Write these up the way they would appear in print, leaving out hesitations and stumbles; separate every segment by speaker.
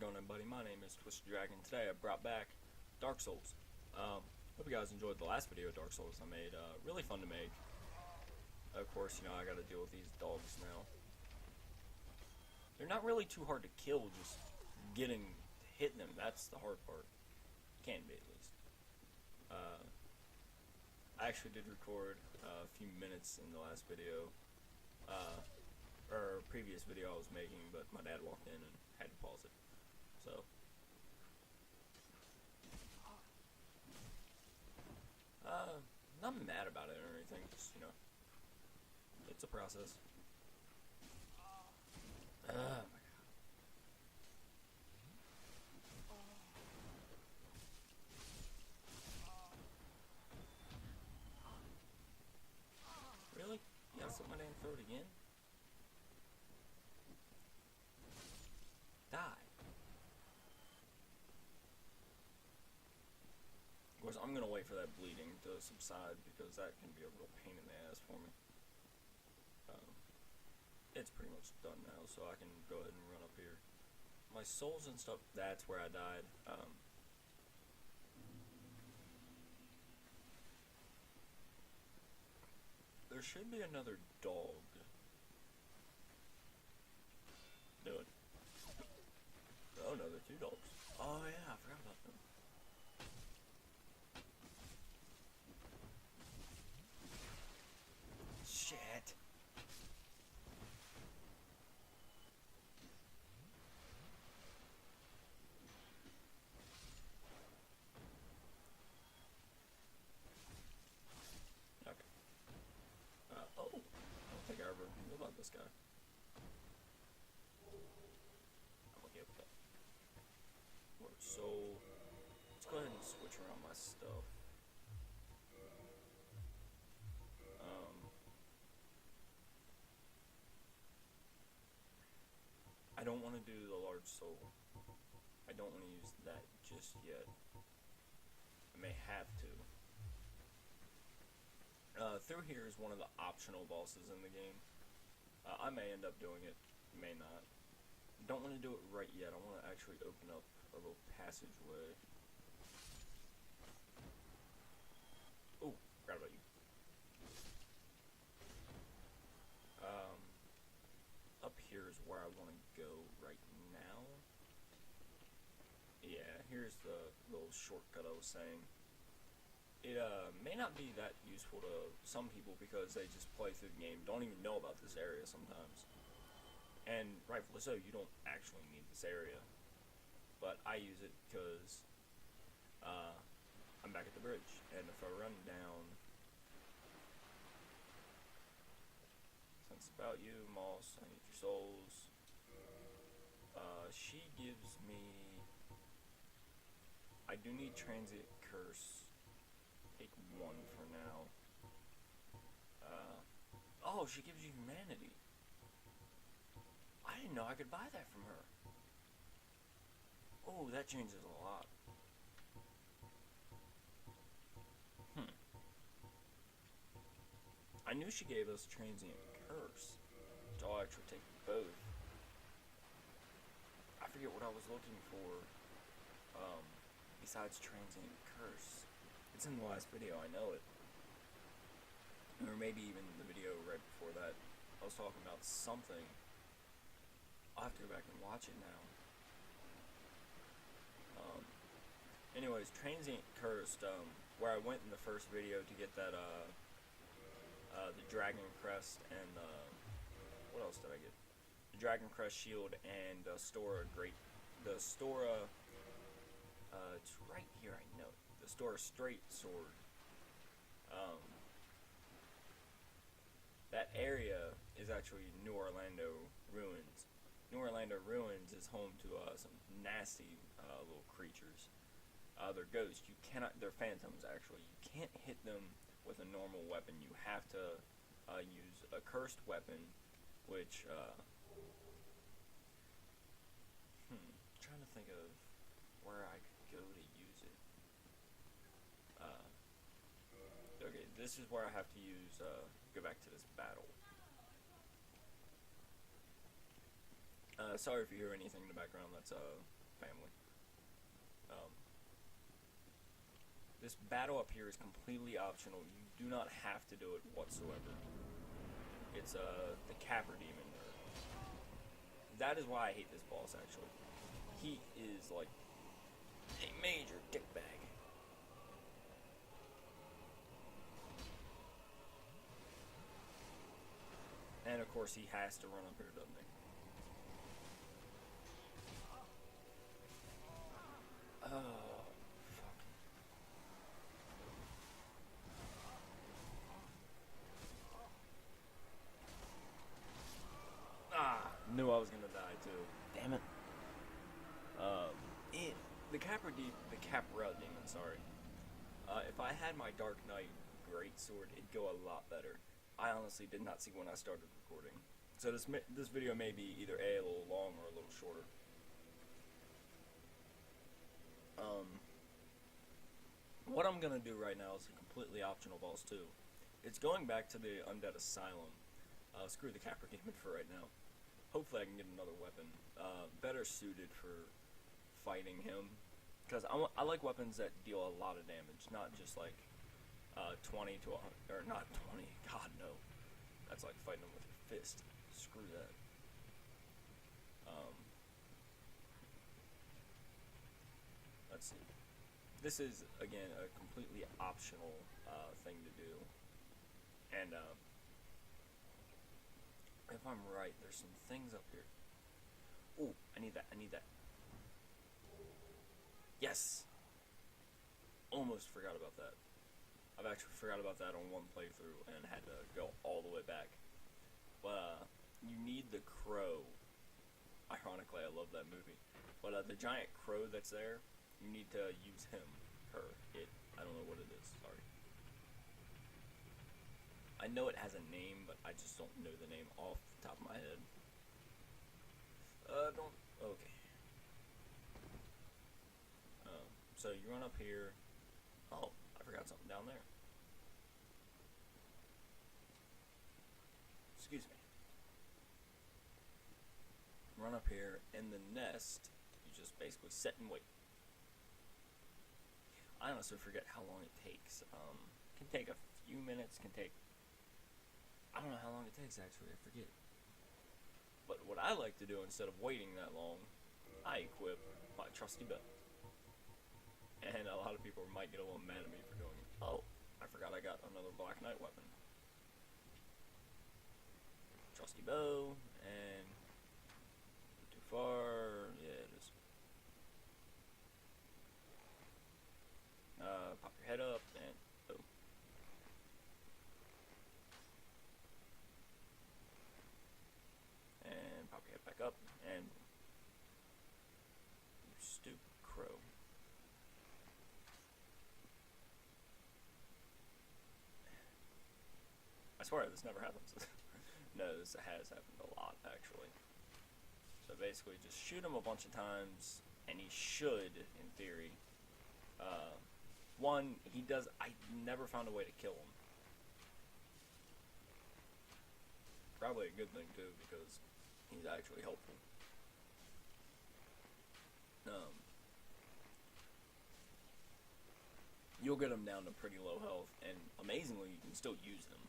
Speaker 1: going on, everybody? My name is Twisted Dragon. Today I brought back Dark Souls. Hope you guys enjoyed the last video of Dark Souls I made. Really fun to make. Of course, I gotta deal with these dogs now. They're not really too hard to kill, just hitting them, that's the hard part. Can be, at least. I actually did record a few minutes in the last video, or previous video I was making, but my dad walked in and had to pause it. So, not mad about it or anything, just, it's a process. Oh my god. Really? You gotta set my damn throat again? Die. Of course, I'm gonna wait for that bleeding to subside because that can be a real pain in the ass for me. It's pretty much done now, so I can go ahead and run up here. My souls and stuff, that's where I died. There should be another dog. Do it. Oh no, there are two dogs. Oh yeah, I forgot about them. Shit. Okay. Oh, I don't think I ever knew about this guy. I'm okay with that. So, let's go ahead and switch around my stuff. I don't want to do the large soul. I don't want to use that just yet. I may have to. Through here is one of the optional bosses in the game. I may end up doing it, may not. Don't want to do it right yet. I want to actually open up a little passageway. Oh, forgot about you. Up here is where I want to go right now. Yeah, here's the little shortcut I was saying. It may not be that useful to some people because they just play through the game, don't even know about this area sometimes. And rightfully so, you don't actually need this area. But I use it because I'm back at the bridge, and if I run down, since it's about you, Moss, I need your souls. She gives me, I do need Transient Curse. Take one for now. Oh, she gives you humanity. I didn't know I could buy that from her. Oh, that changes a lot. I knew she gave us Transient Curse, so I'll actually take both. I forget what I was looking for, besides Transient Curse. It's in the last video, I know it. Or maybe even the video right before that. I was talking about something. I'll have to go back and watch it now. Anyways, Transient Cursed, where I went in the first video to get that, the Dragon Crest and, what else did I get? The Dragon Crest Shield and, Stora Great, the Stora, it's right here, I know. The Stora Straight Sword. That area is actually New Orlando Ruins. New Orlando Ruins is home to some nasty little creatures. They're ghosts. You cannot. They're phantoms actually. You can't hit them with a normal weapon. You have to use a cursed weapon, which. Trying to think of where I could go to use it. Okay, this is where I have to use. Go back to this battle. Sorry if you hear anything in the background. That's family. This battle up here is completely optional. You do not have to do it whatsoever. It's the Capra Demon. That is why I hate this boss, actually. He is like a major dickbag. And of course he has to run up here, doesn't he? Oh, fuck. Ah, knew I was gonna die too. Damn it. The Capra Demon, sorry. If I had my Dark Knight Greatsword, it'd go a lot better. I honestly did not see when I started recording. So this video may be either a little long or a little shorter. What I'm gonna do right now is a completely optional boss too. It's going back to the Undead Asylum. Screw the Capra Demon for right now. Hopefully I can get another weapon better suited for fighting him. Because I like weapons that deal a lot of damage, not just like 20 to 100, or not 20, god no. That's like fighting him with your fist. Screw that. Let's see. This is, again, a completely optional thing to do. And if I'm right, there's some things up here. Ooh, I need that, I need that. Yes! Almost forgot about that. I've actually forgot about that on one playthrough and had to go all the way back. But you need the crow. Ironically, I love that movie. But the giant crow that's there, you need to use him. Her. It. I don't know what it is. Sorry. I know it has a name, but I just don't know the name off the top of my head. Don't. Okay. So you run up here. Oh, I forgot something down there. Excuse me. Run up here, in the nest, you just basically sit and wait. I honestly forget how long it takes. Can take a few minutes, can take... I don't know how long it takes, actually, I forget. But what I like to do, instead of waiting that long, I equip my trusty bow. And a lot of people might get a little mad at me for doing it. Oh, I forgot I got another Black Knight weapon. Trusty bow, and... too far... yeah, it is. Pop your head up, and... oh. And pop your head back up, and... you stupid crow. I swear this never happens. No, this has happened a lot, actually. So basically, just shoot him a bunch of times, and he should, in theory. One, he does... I never found a way to kill him. Probably a good thing, too, because he's actually helpful. You'll get him down to pretty low health, and amazingly, you can still use him.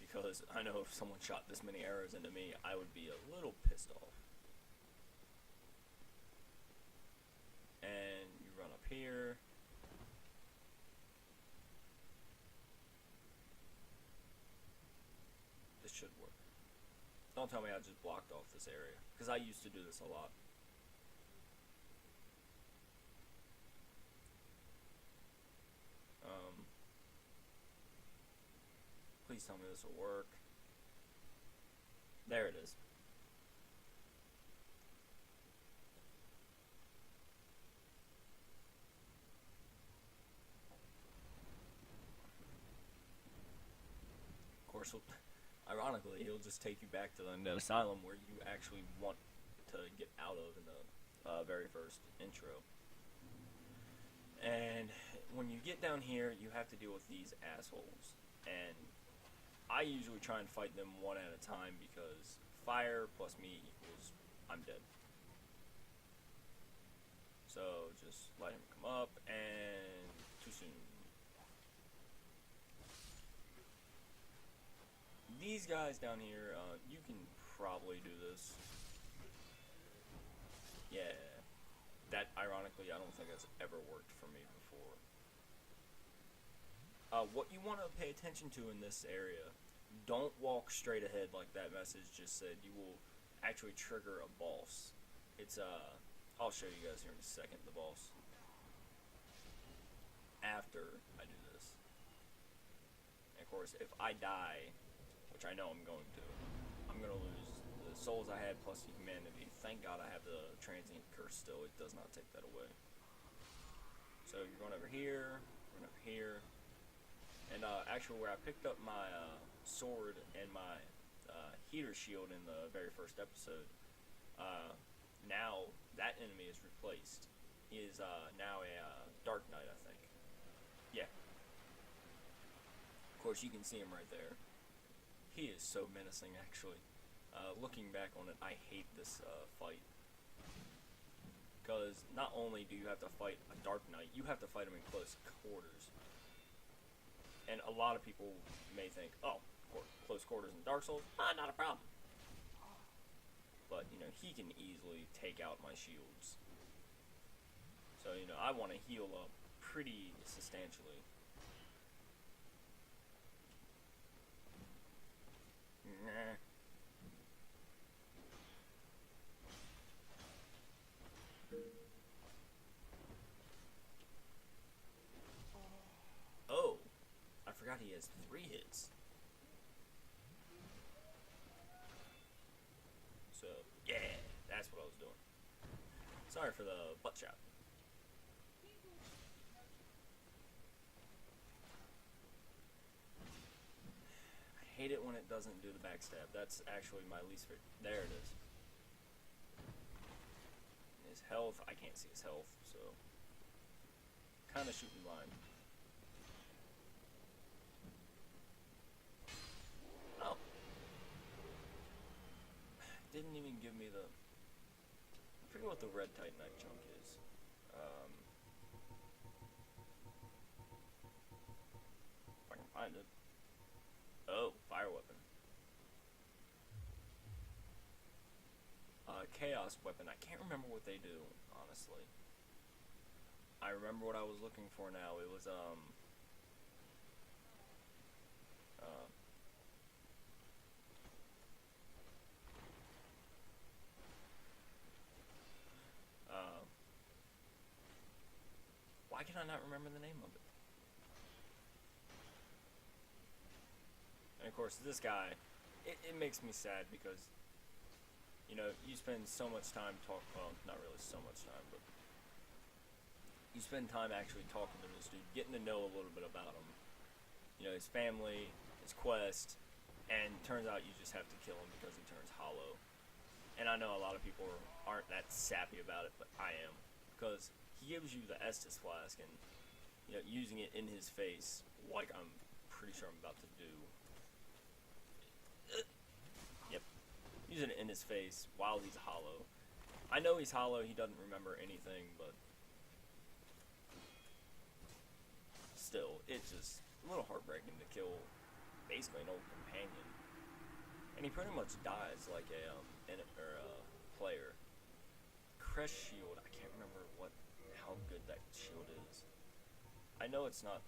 Speaker 1: Because I know if someone shot this many arrows into me, I would be a little pissed off. And you run up here. This should work. Don't tell me I just blocked off this area, because I used to do this a lot. Please tell me this will work. There it is. Of course, ironically, he'll just take you back to the Undead Asylum where you actually want to get out of in the very first intro. And when you get down here, you have to deal with these assholes. And I usually try and fight them one at a time because fire plus me equals I'm dead. course, let him come up, and too soon. These guys down here, you can probably do this. Yeah. That, ironically, I don't think that's ever worked for me before. What you want to pay attention to in this area, don't walk straight ahead like that message just said. You will actually trigger a boss. It's, I'll show you guys here in a second, the boss. After I do this. And of course, if I die, which I know I'm going to, I'm going to lose the souls I had plus the humanity. Thank God I have the transient curse still. It does not take that away. So you're going over here, going over here. And actually where I picked up my sword and my heater shield in the very first episode, now that enemy is replaced. He is now a Dark Knight, I think. Yeah. Of course, you can see him right there. He is so menacing, actually. Looking back on it, I hate this fight. Because not only do you have to fight a Dark Knight, you have to fight him in close quarters. And a lot of people may think, oh, close quarters in Dark Souls, not a problem. But, you know, he can easily take out my shields. So, you know, I want to heal up pretty substantially. Nah. Oh, I forgot he has 3 hits. So, yeah, that's what I was doing. Sorry for the butt shot. I hate it when it doesn't do the backstab. That's actually my least favorite. There it is. His health, I can't see his health, so kind of shooting blind. Oh. Didn't even give me the... I forget what the red Titanite chunk is. If I can find it. Oh, fire weapon. Chaos weapon. I can't remember what they do, honestly. I remember what I was looking for now. It was, why can I not remember the name of it? And of course, this guy, it makes me sad because, you know, you spend so much time well, not really so much time, but you spend time actually talking to this dude, getting to know a little bit about him. You know, his family, his quest, and turns out you just have to kill him because he turns hollow. And I know a lot of people aren't that sappy about it, but I am. Because he gives you the Estus flask and, you know, using it in his face like I'm pretty sure I'm about to do. Yep. Using it in his face while he's hollow. I know he's hollow, he doesn't remember anything, but still, it's just a little heartbreaking to kill basically an old companion. And he pretty much dies like a player. Crest shield, I can't remember how good that shield is. I know it's not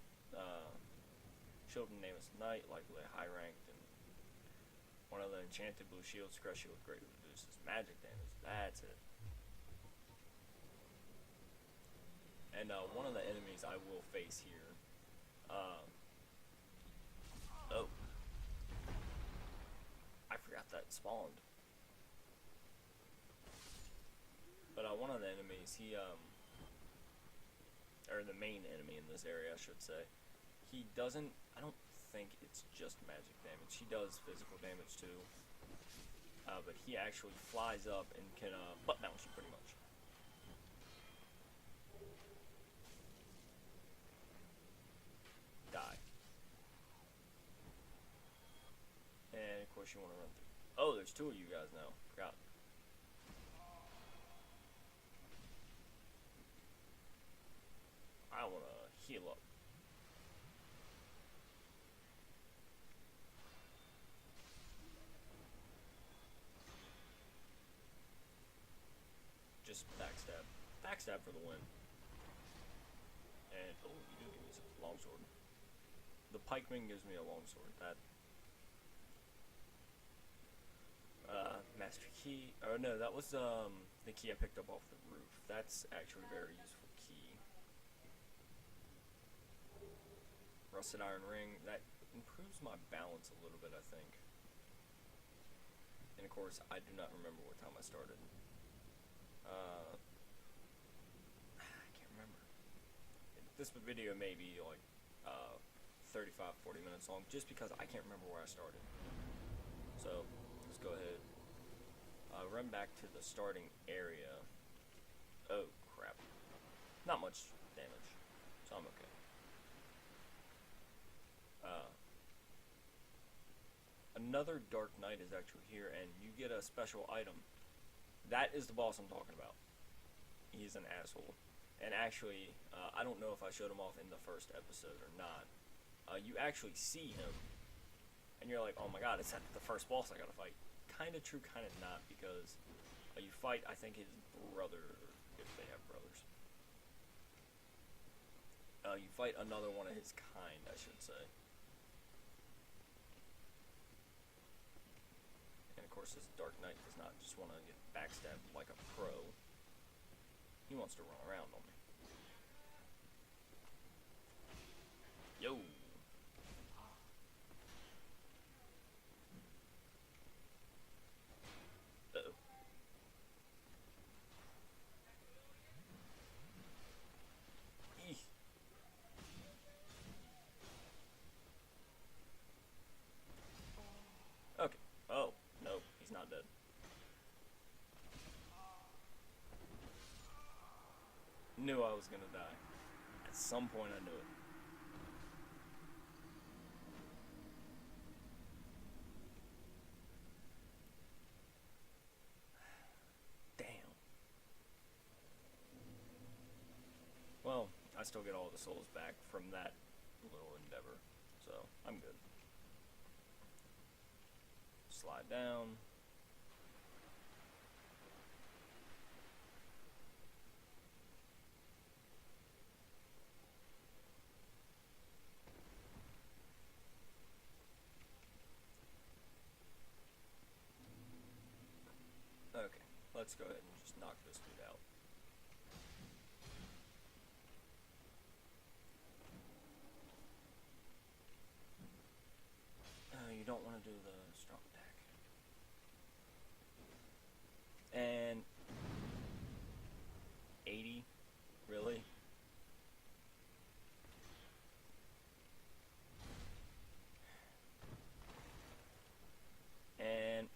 Speaker 1: shield and name is Knight, likely high ranked, and one of the enchanted blue shields, crest shield greatly reduces magic damage. That's it. And one of the enemies I will face here. Oh. I forgot that spawned. But one of the enemies, or the main enemy in this area, I should say, he doesn't, I don't think it's just magic damage. He does physical damage too. But he actually flies up and can butt bounce you pretty much. Die. And of course you want to run through. Oh, there's 2 of you guys now. Forgot. heal up. Just backstab. Backstab for the win. And, oh, you do give me some longsword. The pikeman gives me a longsword. That, master key. Oh, no, that was, the key I picked up off the roof. That's actually a very useful key. Rusted iron ring. That improves my balance a little bit, I think. And, of course, I do not remember what time I started. I can't remember. This video may be like 35-40 minutes long just because I can't remember where I started. So let's go ahead, run back to the starting area. Oh crap, not much damage, so I'm okay. Another Dark Knight is actually here, and you get a special item. That is the boss I'm talking about. He's an asshole. And actually, I don't know if I showed him off in the first episode or not. You actually see him, and you're like, oh my god, it's the first boss I gotta fight. Kinda true, kinda not, because you fight, I think, his brother, if they have brothers. You fight another one of his kind, I should say. And of course, this Dark Knight does not just want to get backstabbed like a pro. He wants to run around on me. Yo! Uh-oh. Eek. Okay. Oh, no, he's not dead. Knew I was gonna die. At some point I knew it. Damn. Well, I still get all the souls back from that little endeavor, so I'm good. Slide down. Okay, let's go ahead and just knock this dude out. You don't want to do the strong attack. And 80? Really? And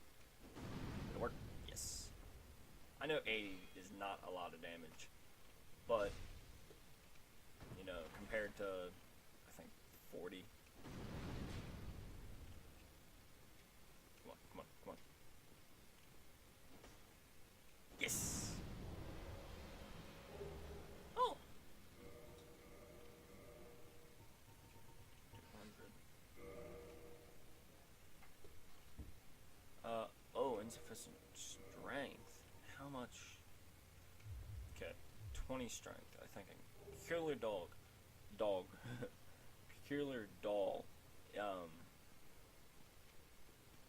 Speaker 1: it'll work. Yes. I know 80 is not a lot of damage, but you know, compared to I think 40. Come on, come on, come on. Yes. Oh. 200. Oh, insufficient strength. How much? Okay, 20 strength. I think. Peculiar dog. Peculiar doll.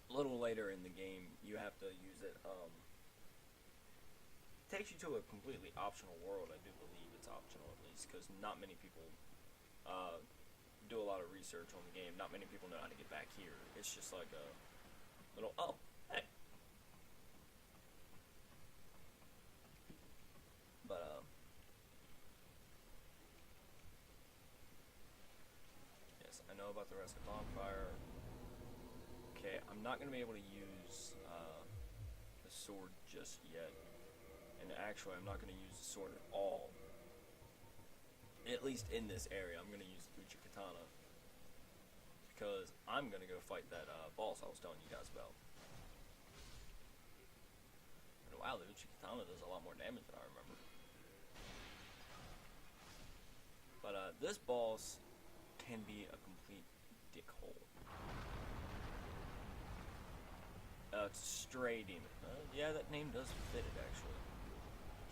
Speaker 1: A little later in the game, you have to use it. Takes you to a completely optional world. I do believe it's optional, at least, because not many people do a lot of research on the game. Not many people know how to get back here. It's just like a little, oh, hey. But, yes, I know about the rest of Bonfire. Okay, I'm not going to be able to use the sword just yet. And actually, I'm not going to use the sword at all. At least in this area, I'm going to use the Uchigatana. Because I'm going to go fight that boss I was telling you guys about. And wow, the Uchigatana does a lot more damage than I remember. But this boss boss can be a complete dickhole. It's Stray Demon. Yeah, that name does fit it, actually.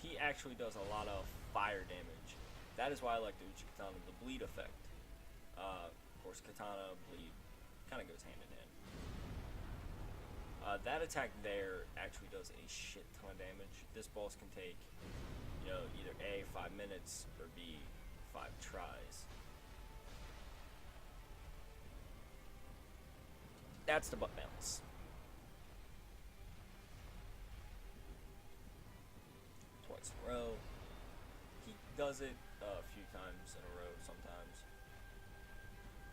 Speaker 1: He actually does a lot of fire damage. That is why I like the Uchi-Katana, the bleed effect. Of course, Katana, bleed, kind of goes hand in hand. That attack there actually does a shit ton of damage. This boss can take, you know, either A, 5 minutes, or B, 5 tries. That's the butt bounce. Twice in a row. He does it a few times in a row sometimes.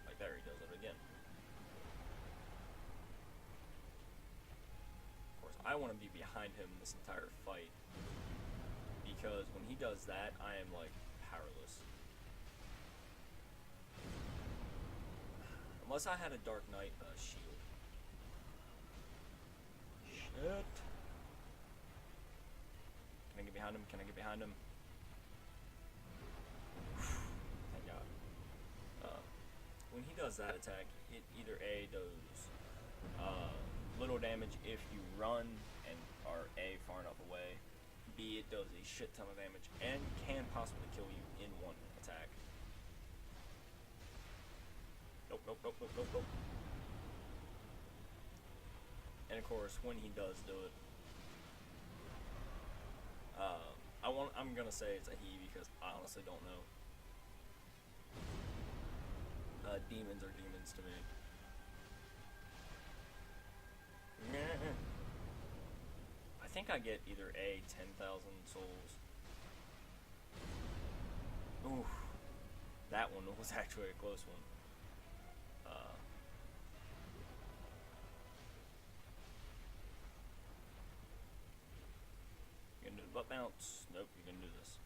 Speaker 1: Like there, he does it again. Of course, I want to be behind him this entire fight, because when he does that, I am like powerless. Unless I had a Dark Knight shield. Shit. Can I get behind him? Can I get behind him? Thank God. When he does that attack, it either A, does little damage if you run and are A, far enough away. B, it does a shit ton of damage and can possibly kill you in one attack. Nope, nope, nope, nope, nope, nope. And of course, when he does do it, I'm gonna say it's a he because I honestly don't know. Demons are demons to me. I think I get either A, 10,000 souls. Ooh, that one was actually a close one. You gonna do the butt bounce? Nope, you can do this.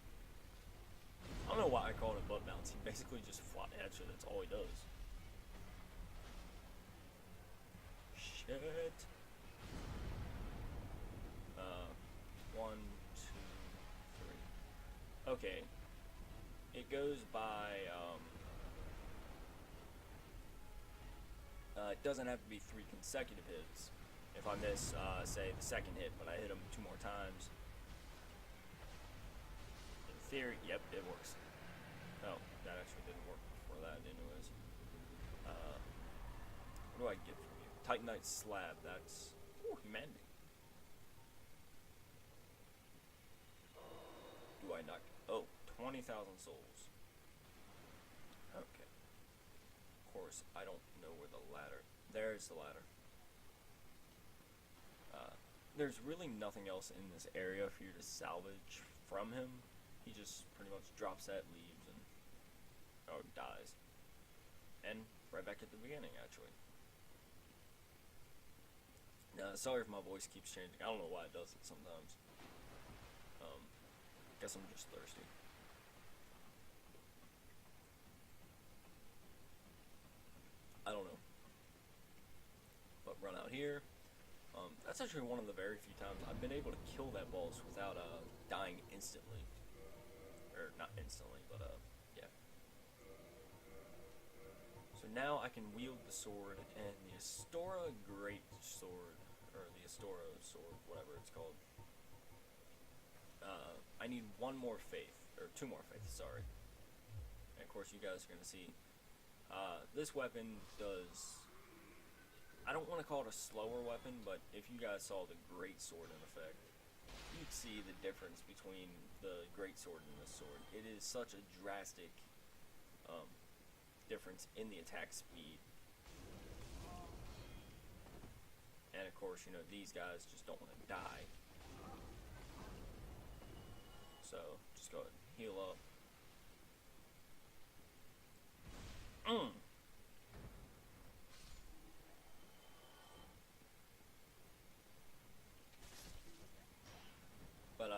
Speaker 1: I don't know why I called it butt bounce. He basically just flat at you. That's all he does. Shit. 1, 2, 3. Okay. It goes by, it doesn't have to be 3 consecutive hits. If I miss, say, the second hit, but I hit him 2 more times. In theory, yep, it works. Oh, that actually didn't work before that anyways. What do I get from you? Titanite Slab, that's... Ooh, humanity. Do I not... Oh, 20,000 souls. Okay. Of course, I don't know where the ladder... There's the ladder. There's really nothing else in this area for you to salvage from him. He just pretty much drops that, leaves, and... Oh, dies. And right back at the beginning, actually. Sorry if my voice keeps changing. I don't know why it does it sometimes. Guess I'm just thirsty. I don't know. But run out here. That's actually one of the very few times I've been able to kill that boss without dying instantly. Or not instantly, but yeah. So now I can wield the sword and the Astora Great Sword, or the Astora Sword, whatever it's called. I need 1 more faith, or 2 more faith, sorry. And of course you guys are going to see, this weapon does, I don't want to call it a slower weapon, but if you guys saw the Great Sword in effect, you'd see the difference between the Great Sword and this sword. It is such a drastic difference in the attack speed. And of course, you know, these guys just don't want to die. So, just go ahead and heal up. But,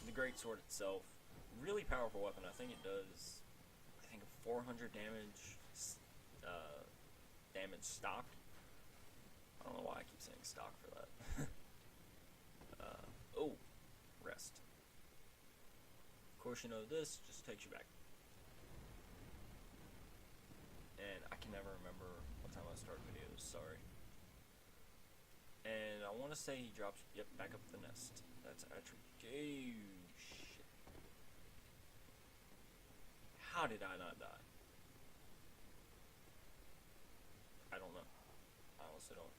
Speaker 1: the Great Sword itself, really powerful weapon. I think it does, 400 damage, damage stock. I don't know why I keep saying stock for that. Oh, rest. Of course, you know this just takes you back. can never remember what time I start videos, sorry. And I want to say he drops, yep, back up the nest. That's actually, shit. How did I not die? I don't know. I honestly don't.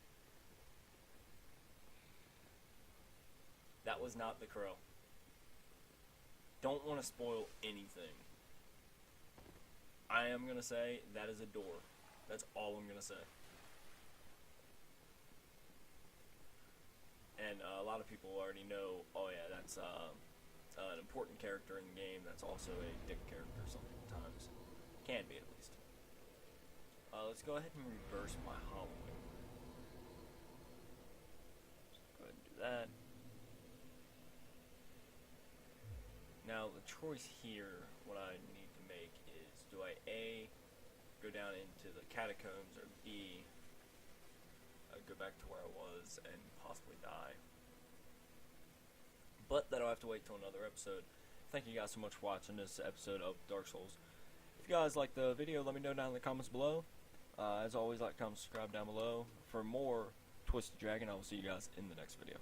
Speaker 1: That was not the crow. Don't want to spoil anything. I am gonna say that is a door. That's all I'm gonna say. And a lot of people already know, oh yeah, that's an important character in the game that's also a dick character sometimes. Can be, at least. Let's go ahead and reverse my hollowing. Go ahead and do that. Now, the choice here, what I need to make is, do I A, go down into the catacombs, or B, go back to where I was and possibly die. But that'll have to wait till another episode. Thank you guys so much for watching this episode of Dark Souls. If you guys like the video, let me know down in the comments below. As always, like, comment, subscribe down below. For more Twisted Dragon, I will see you guys in the next video.